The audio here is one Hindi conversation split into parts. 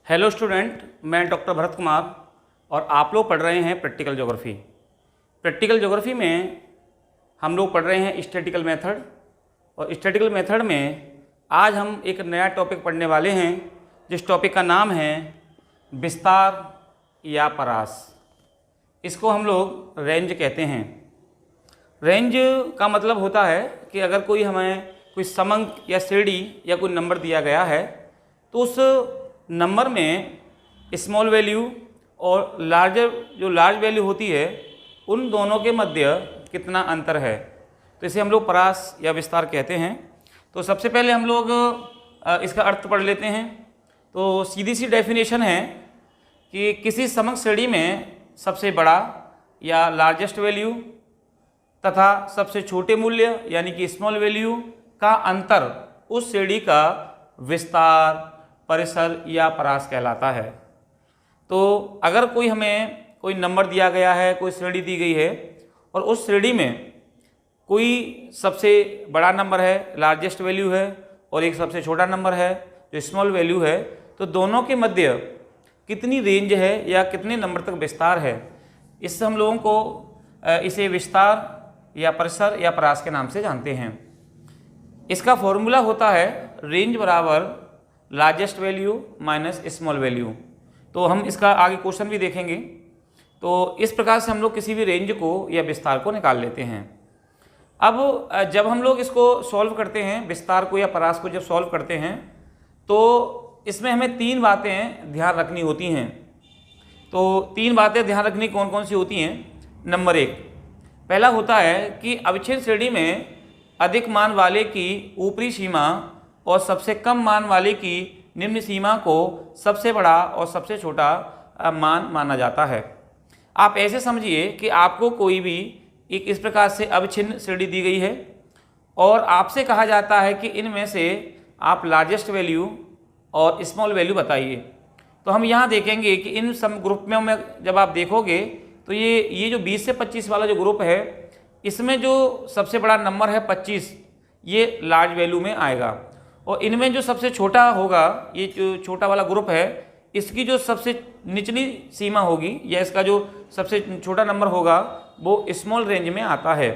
हेलो स्टूडेंट, मैं डॉक्टर भरत कुमार और आप लोग पढ़ रहे हैं प्रैक्टिकल ज्योग्राफी। प्रैक्टिकल ज्योग्राफी में हम लोग पढ़ रहे हैं स्टैटिकल मेथड, और स्टैटिकल मेथड में आज हम एक नया टॉपिक पढ़ने वाले हैं जिस टॉपिक का नाम है विस्तार या परास। इसको हम लोग रेंज कहते हैं। रेंज का मतलब होता है कि अगर कोई हमें कोई समंक या श्रेणी या कोई नंबर दिया गया है तो उस नंबर में स्मॉल वैल्यू और लार्ज वैल्यू होती है, उन दोनों के मध्य कितना अंतर है, तो इसे हम लोग परास या विस्तार कहते हैं। तो सबसे पहले हम लोग इसका अर्थ पढ़ लेते हैं। तो सीधी सी डेफिनेशन है कि किसी समंक श्रेणी में सबसे बड़ा या लार्जेस्ट वैल्यू तथा सबसे छोटे मूल्य यानी कि स्मॉल वैल्यू का अंतर उस श्रेणी का विस्तार, परिसर या परास कहलाता है। तो अगर कोई नंबर दिया गया है, कोई श्रेणी दी गई है और उस श्रेणी में कोई सबसे बड़ा नंबर है, लार्जेस्ट वैल्यू है, और एक सबसे छोटा नंबर है जो स्मॉल वैल्यू है, तो दोनों के मध्य कितनी रेंज है या कितने नंबर तक विस्तार है, इससे हम लोगों को इसे विस्तार या परिसर या परास के नाम से जानते हैं। इसका फॉर्मूला होता है रेंज बराबर largest value minus small value. तो हम इसका आगे क्वेश्चन भी देखेंगे। तो इस प्रकार से हम लोग किसी भी रेंज को या विस्तार को निकाल लेते हैं। अब जब हम लोग इसको सॉल्व करते हैं, विस्तार को या परास को जब सॉल्व करते हैं, तो इसमें हमें तीन बातें ध्यान रखनी होती हैं। तो तीन बातें ध्यान रखनी कौन कौन सी होती हैं? नंबर एक, पहला होता है कि अविच्छिन्न श्रेणी में अधिक मान वाले की ऊपरी सीमा और सबसे कम मान वाले की निम्न सीमा को सबसे बड़ा और सबसे छोटा मान माना जाता है। आप ऐसे समझिए कि आपको कोई भी एक इस प्रकार से अविच्छिन्न श्रेणी दी गई है और आपसे कहा जाता है कि इनमें से आप लार्जेस्ट वैल्यू और स्मॉल वैल्यू बताइए। तो हम यहाँ देखेंगे कि इन सब ग्रुप में जब आप देखोगे तो ये जो 20 से 25 वाला जो ग्रुप है, इसमें जो सबसे बड़ा नंबर है 25, ये लार्ज वैल्यू में आएगा। और इनमें जो सबसे छोटा होगा, ये जो छोटा वाला ग्रुप है, इसकी जो सबसे निचली सीमा होगी या इसका जो सबसे छोटा नंबर होगा वो स्मॉल रेंज में आता है।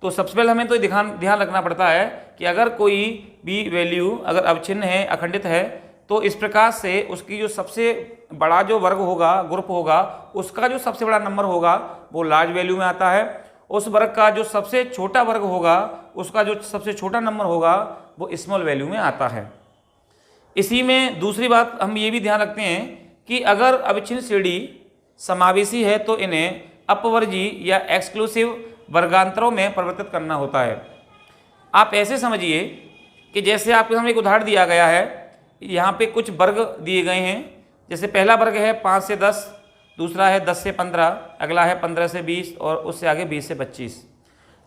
तो सबसे पहले हमें तो ध्यान रखना पड़ता है कि अगर कोई भी वैल्यू अगर अविच्छिन्न है, अखंडित है, तो इस प्रकार से उसकी जो सबसे बड़ा जो वर्ग होगा, ग्रुप होगा, उसका जो सबसे बड़ा नंबर होगा वो लार्ज वैल्यू में आता है। उस वर्ग का जो सबसे छोटा वर्ग होगा, उसका जो सबसे छोटा नंबर होगा वो स्मॉल वैल्यू में आता है। इसी में दूसरी बात हम ये भी ध्यान रखते हैं कि अगर अविच्छिन्न श्रेणी समावेशी है तो इन्हें अपवर्जी या एक्सक्लूसिव वर्गांतरों में परिवर्तित करना होता है। आप ऐसे समझिए कि जैसे आपके सामने एक उदाहरण दिया गया है, यहाँ पे कुछ वर्ग दिए गए हैं। जैसे पहला वर्ग है 5 से 10, दूसरा है 10 से 15, अगला है 15 से 20 और उससे आगे 20 से 25।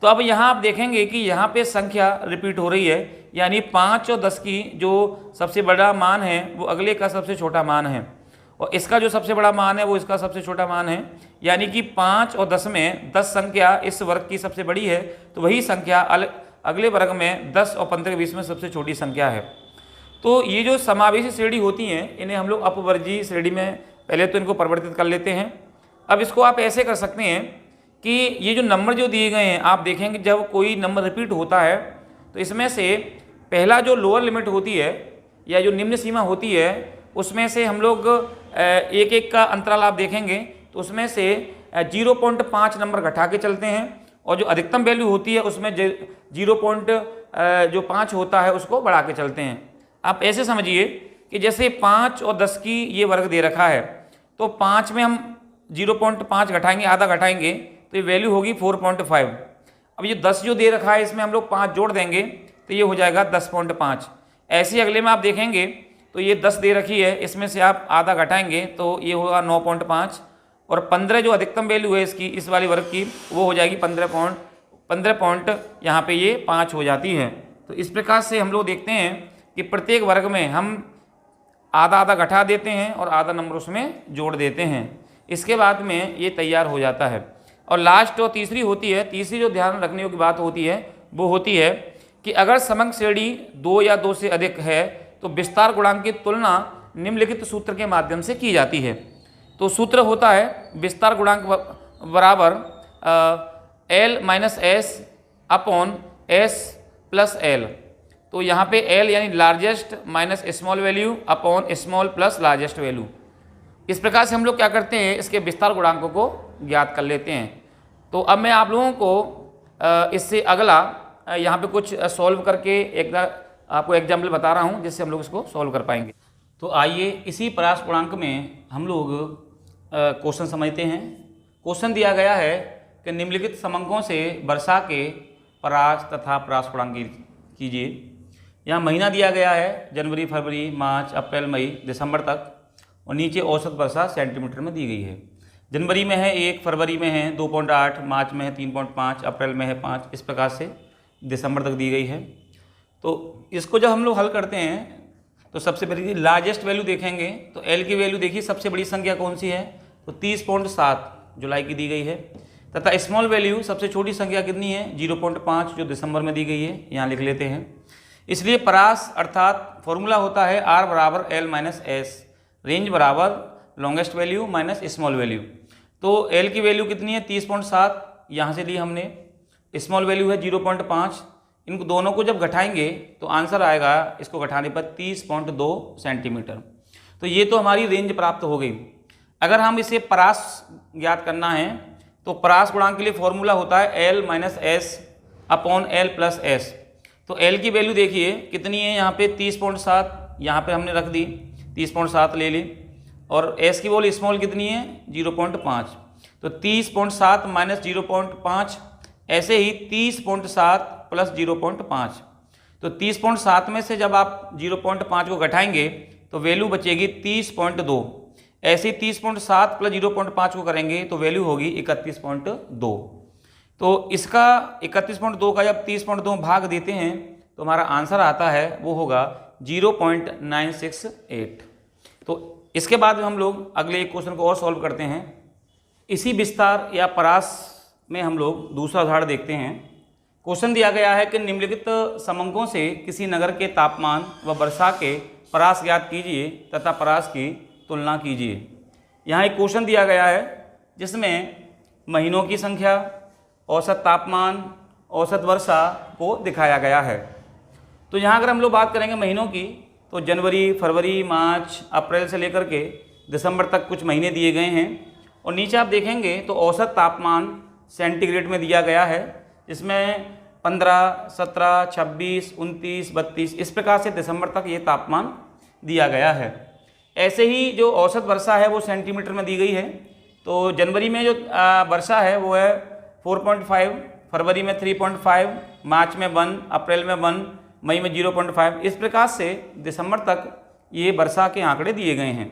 तो अब यहाँ आप देखेंगे कि यहाँ पे संख्या रिपीट हो रही है, यानी 5 और 10 की जो सबसे बड़ा मान है वो अगले का सबसे छोटा मान है, और इसका जो सबसे बड़ा मान है वो इसका सबसे छोटा मान है। यानी कि 5 और 10 में 10 संख्या इस वर्ग की सबसे बड़ी है, तो वही संख्या अगले वर्ग में 10 और 15 के बीच में सबसे छोटी संख्या है। तो ये जो समावेशी श्रेणी होती हैं, इन्हें हम लोग अपवर्जी श्रेणी में पहले तो इनको परिवर्तित कर लेते हैं। अब इसको आप ऐसे कर सकते हैं कि ये जो नंबर जो दिए गए हैं, आप देखेंगे जब कोई नंबर रिपीट होता है तो इसमें से पहला जो लोअर लिमिट होती है या जो निम्न सीमा होती है, उसमें से हम लोग एक एक का अंतराल आप देखेंगे तो उसमें से 0.5 नंबर घटा के चलते हैं, और जो अधिकतम वैल्यू होती है उसमें 0.5 होता है उसको बढ़ा के चलते हैं। आप ऐसे समझिए कि जैसे 5 और 10 की ये वर्ग दे रखा है, तो 5 में हम 0.5 घटाएंगे, आधा घटाएंगे तो ये वैल्यू होगी 4.5। अब ये 10 जो दे रखा है इसमें हम लोग 5 जोड़ देंगे तो ये हो जाएगा 10.5। ऐसे ही अगले में आप देखेंगे तो ये 10 दे रखी है, इसमें से आप आधा घटाएंगे तो ये होगा 9.5, और 15 जो अधिकतम वैल्यू है इसकी, इस वाली वर्ग की, वो हो जाएगी 15 यहाँ पे ये 5 हो जाती है। तो इस प्रकार से हम लोग देखते हैं कि प्रत्येक वर्ग में हम आधा आधा घटा देते हैं और आधा नंबर उसमें जोड़ देते हैं। इसके बाद में ये तैयार हो जाता है। और लास्ट और तीसरी होती है, तीसरी जो ध्यान रखने की बात होती है वो होती है कि अगर समंक श्रेणी 2 या 2 से अधिक है तो विस्तार गुणांक की तुलना निम्नलिखित सूत्र के माध्यम से की जाती है। तो सूत्र होता है विस्तार गुणांक बराबर L minus S upon S plus L. तो यहाँ पे L यानी largest minus small value upon small plus largest value. इस प्रकार से हम लोग क्या करते हैं, इसके विस्तार गुणांकों को ज्ञात कर लेते हैं। तो अब मैं आप लोगों को इससे अगला यहाँ पे कुछ सॉल्व करके एक आपको एग्जाम्पल बता रहा हूँ जिससे हम लोग इसको सॉल्व कर पाएंगे। तो आइए इसी परास गुणांक में हम लोग क्वेश्चन समझते हैं। क्वेश्चन दिया गया है कि निम्नलिखित समंकों से वर्षा के परास तथा परास गुणांक कीजिए। यहाँ महीना दिया गया है जनवरी, फरवरी, मार्च, अप्रैल, मई, दिसंबर तक, और नीचे औसत वर्षा सेंटीमीटर में दी गई है। जनवरी में है 1, फरवरी में है 2.8, मार्च में है 3.5, अप्रैल में है 5, इस प्रकार से दिसंबर तक दी गई है। तो इसको जब हम लोग हल करते हैं तो सबसे पहले लार्जेस्ट वैल्यू देखेंगे। तो एल की वैल्यू देखिए, सबसे बड़ी संख्या कौन सी है, तो 30.7 जुलाई की दी गई है, तथा स्मॉल वैल्यू सबसे छोटी संख्या कितनी है, 0.5 जो दिसंबर में दी गई है, यहाँ लिख लेते हैं। इसलिए परास अर्थात फॉर्मूला होता है R बराबर L माइनस एस, रेंज बराबर longest value minus small value. तो L की वैल्यू कितनी है 30.7, यहाँ से ली हमने, स्मॉल वैल्यू है 0.5, इनको दोनों को जब घटाएंगे तो आंसर आएगा इसको घटाने पर 30.2 सेंटीमीटर। तो ये तो हमारी रेंज प्राप्त हो गई। अगर हम इसे परास ज्ञात करना है तो परास गुणांक के लिए फॉर्मूला होता है L minus S upon L plus S. तो L की वैल्यू देखिए कितनी है, यहाँ पे 30.7, यहाँ पे हमने रख दी 30.7 ले ली, और S की वैल्यू स्मॉल कितनी है 0.5। तो 30.7 माइनस 0.5, ऐसे ही 30.7 प्लस 0.5। तो 30.7 में से जब आप 0.5 को घटाएंगे तो वैल्यू बचेगी 30.2। ऐसे ही 30.7 प्लस 0.5 को करेंगे तो वैल्यू होगी 31.2। तो इसका 31.2 का जब 30.2 भाग देते हैं तो हमारा आंसर आता है वो होगा 0.968। तो इसके बाद हम लोग अगले एक क्वेश्चन को और सॉल्व करते हैं। इसी विस्तार या परास में हम लोग दूसरा उदाहरण देखते हैं। क्वेश्चन दिया गया है कि निम्नलिखित समंकों से किसी नगर के तापमान व वर्षा के परास ज्ञात कीजिए तथा परास की तुलना कीजिए। यहाँ एक क्वेश्चन दिया गया है जिसमें महीनों की संख्या, औसत तापमान, औसत वर्षा को दिखाया गया है। तो यहाँ अगर हम लोग बात करेंगे महीनों की, तो जनवरी, फरवरी, मार्च, अप्रैल से लेकर के दिसंबर तक कुछ महीने दिए गए हैं, और नीचे आप देखेंगे तो औसत तापमान सेंटीग्रेड में दिया गया है, जिसमें 15, 17, 26, 29, 32 इस प्रकार से दिसंबर तक ये तापमान दिया गया है। ऐसे ही जो औसत वर्षा है वो सेंटीमीटर में दी गई है। तो जनवरी में जो वर्षा है वो है 4.5, फरवरी में 3.5, मार्च में 1, अप्रैल में 1, मई में 0.5, इस प्रकार से दिसंबर तक ये वर्षा के आंकड़े दिए गए हैं।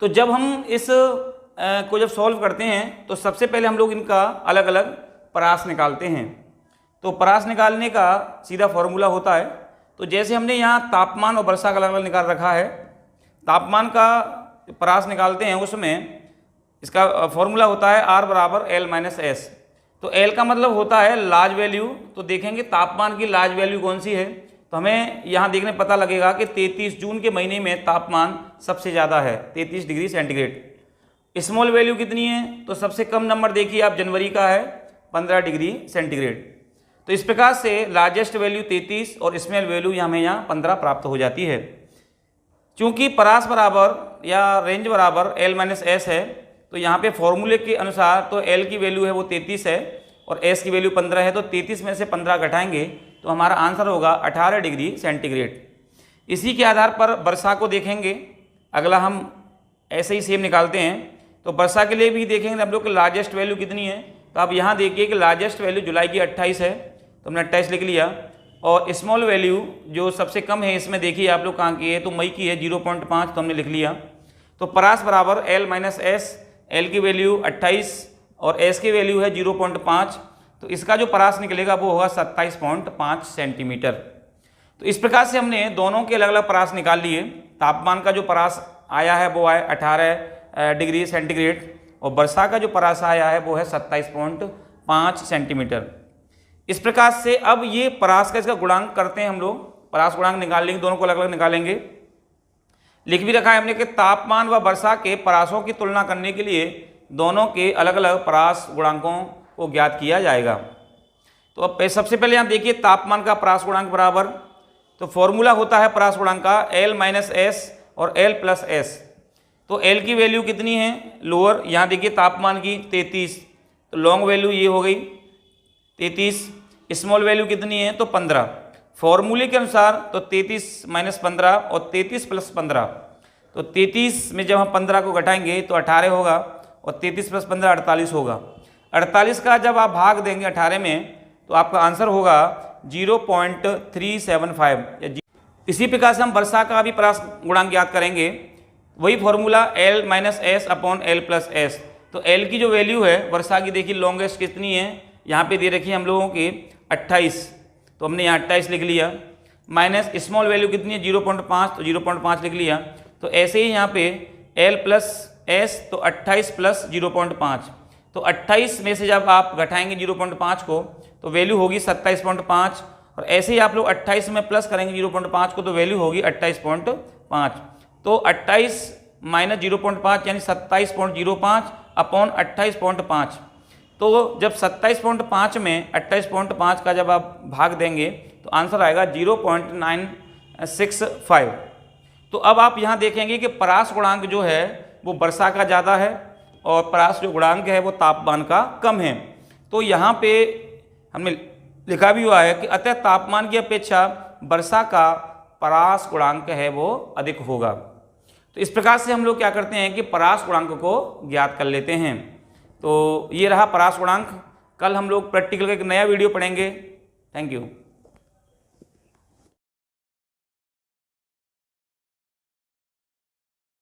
तो जब हम इस को जब सॉल्व करते हैं तो सबसे पहले हम लोग इनका अलग अलग परास निकालते हैं। तो परास निकालने का सीधा फॉर्मूला होता है, तो जैसे हमने यहाँ तापमान और वर्षा का अलग अलग निकाल रखा है, तापमान का परास निकालते हैं उसमें इसका फॉर्मूला होता है R बराबर L माइनस एस। तो L का मतलब होता है लार्ज वैल्यू। तो देखेंगे तापमान की लार्ज वैल्यू कौन सी है, तो हमें यहाँ देखने पता लगेगा कि 33 जून के महीने में तापमान सबसे ज़्यादा है 33 डिग्री सेंटीग्रेड। स्मॉल वैल्यू कितनी है, तो सबसे कम नंबर देखिए आप जनवरी का है 15 डिग्री सेंटीग्रेड। तो इस प्रकार से लार्जेस्ट वैल्यू 33 और स्मॉल वैल्यू हमें यहाँ 15 प्राप्त हो जाती है। चूँकि परास बराबर या रेंज बराबर L माइनस एस है, तो यहाँ पे फॉर्मूले के अनुसार तो L की वैल्यू है वो 33 है और S की वैल्यू 15 है। तो 33 में से 15 घटाएंगे तो हमारा आंसर होगा 18 डिग्री सेंटीग्रेड। इसी के आधार पर वर्षा को देखेंगे, अगला हम ऐसे ही सेम निकालते हैं। तो वर्षा के लिए भी देखेंगे हम लोग की लार्जेस्ट वैल्यू कितनी है, तो आप यहाँ देखिए कि लार्जेस्ट वैल्यू जुलाई की 28 है, तो हमने 28 लिख लिया। और स्मॉल वैल्यू जो सबसे कम है इसमें देखिए आप लोग कहाँ की है, तो मई की है 0.5, तो हमने लिख लिया। तो परास बराबर L माइनस एस, L की वैल्यू 28 और S की वैल्यू है 0.5, तो इसका जो परास निकलेगा वो होगा 27.5 सेंटीमीटर। तो इस प्रकार से हमने दोनों के अलग अलग परास निकाल लिए। तापमान का जो परास आया है वो है 18 डिग्री सेंटीग्रेड और वर्षा का जो परास आया है वो है 27.5 सेंटीमीटर। इस प्रकार से अब ये परास का इसका गुणांक करते हैं हम लोग, परास गुणांक निकाल लेंगे, दोनों को अलग अलग निकालेंगे। लिख भी रखा है हमने कि तापमान व वर्षा के परासों की तुलना करने के लिए दोनों के अलग अलग परास गुणांकों को ज्ञात किया जाएगा। तो अब सबसे पहले यहाँ देखिए तापमान का परास गुणांक बराबर, तो फॉर्मूला होता है परास गुणांक का L माइनस एस और L प्लस एस। तो L की वैल्यू कितनी है लोअर, यहाँ देखिए तापमान की 33, तो लॉन्ग वैल्यू ये हो गई 33, स्मॉल वैल्यू कितनी है तो 15। फॉर्मूले के अनुसार तो 33 माइनस 15 और 33 प्लस 15, तो 33 में जब हम 15 को घटाएंगे तो 18 होगा और 33 प्लस 15 48 होगा। 48 का जब आप भाग देंगे 18 में तो आपका आंसर होगा 0.375। इसी प्रकार से हम वर्षा का भी परास गुणांक ज्ञात करेंगे, वही formula L minus S upon L plus S. तो L की जो वैल्यू है वर्षा की देखिए लॉन्गेस्ट कितनी है, यहाँ पे दे रखी है हम लोगों की 28, तो हमने यहाँ 28 लिख लिया, माइनस स्मॉल वैल्यू कितनी है 0.5, तो 0.5 लिख लिया। तो ऐसे ही यहाँ पे L प्लस एस तो 28 प्लस 0.5, तो 28 में से जब आप घटाएंगे 0.5 को तो वैल्यू होगी 27.5, और ऐसे ही आप लोग 28 में प्लस करेंगे 0.5 को तो वैल्यू होगी 28.5। तो 28 माइनस 0.5 यानी 27.05 अपॉन 28.5। तो जब 27.5 में 28.5 का जब आप भाग देंगे तो आंसर आएगा 0.965। तो अब आप यहाँ देखेंगे कि परास गुणांक जो है वो वर्षा का ज़्यादा है और परास जो गुणांक है वो तापमान का कम है। तो यहाँ पे हमने लिखा भी हुआ है कि अतः तापमान की अपेक्षा वर्षा का परास गुणांक है वो अधिक होगा। तो इस प्रकार से हम लोग क्या करते हैं कि परास गुणांक को ज्ञात कर लेते हैं। तो ये रहा परास गुणांक। कल हम लोग प्रैक्टिकल का एक नया वीडियो पढ़ेंगे। Thank you.